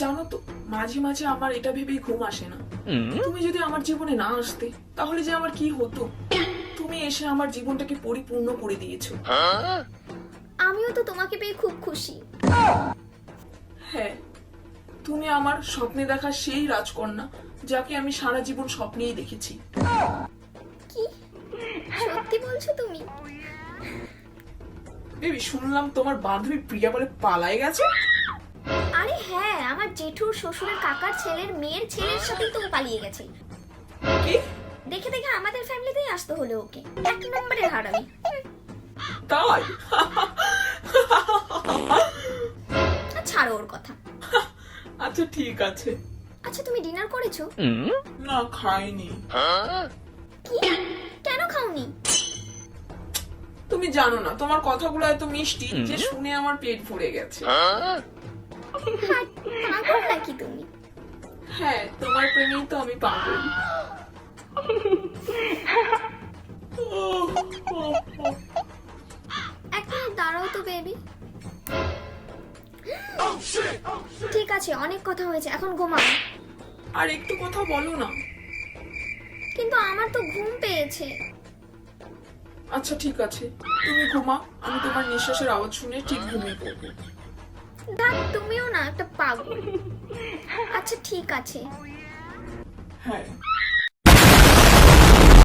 জানো তো, মাঝে মাঝে আমার এটা ভেবেই ঘুম আসে না। তুমি যদি আমার জীবনে না আসতে তাহলে যে আমার কি হতো। তুমি এসে আমার জীবনটাকে পরিপূর্ণ করে দিয়েছো। আমিও তো তোমাকে পেয়ে খুব খুশি। হ্যাঁ, তুমি আমার স্বপ্নে দেখা সেই রাজকন্যা যাকে আমি সারা জীবন স্বপ্নেই দেখেছি। কি সত্যি বলছো তুমি? বেবি, শুনলাম তোমার বান্ধবী প্রিয়া বলে পালায় গেছে। আরে হ্যাঁ, আমার জেঠুর শ্বশুরের কাকার ছেলের মেয়ের ছেলের সাথেই তো ও পালিয়ে গেছে। কি? দেখে দেখে আমাদের ফ্যামিলিতেই আসতে হলো ওকে। এক নম্বরের হারামি। তাই? ছাড়ো ওর কথা। আচ্ছা ঠিক আছে। আচ্ছা তুমি ডিনার করেছো? না, খাইনি। কি? কেন খাওনি? তুমি জানো না, তোমার কথাগুলো এত মিষ্টি যে শুনে আমার পেট ভরে গেছে। পাগল নাকি তুমি? হ্যাঁ, তোমার প্রেমেই তো আমি পাগল। এক মিনিট দাঁড়াও তো বেবি। ঠিক আছে, অনেক কথা হয়েছে, এখন ঘুমাও। আর একটু কথা বলো না। কিন্তু আমার তো ঘুম পেয়েছে। আচ্ছা ঠিক আছে, তুমি ঘুমাও, আমি তোমার নিঃশ্বাসের আওয়াজ শুনে ঠিক ঘুমিয়ে পড়বো। দেখ তুমিও না একটা পাগল। আচ্ছা ঠিক আছে। হ্যাঁ।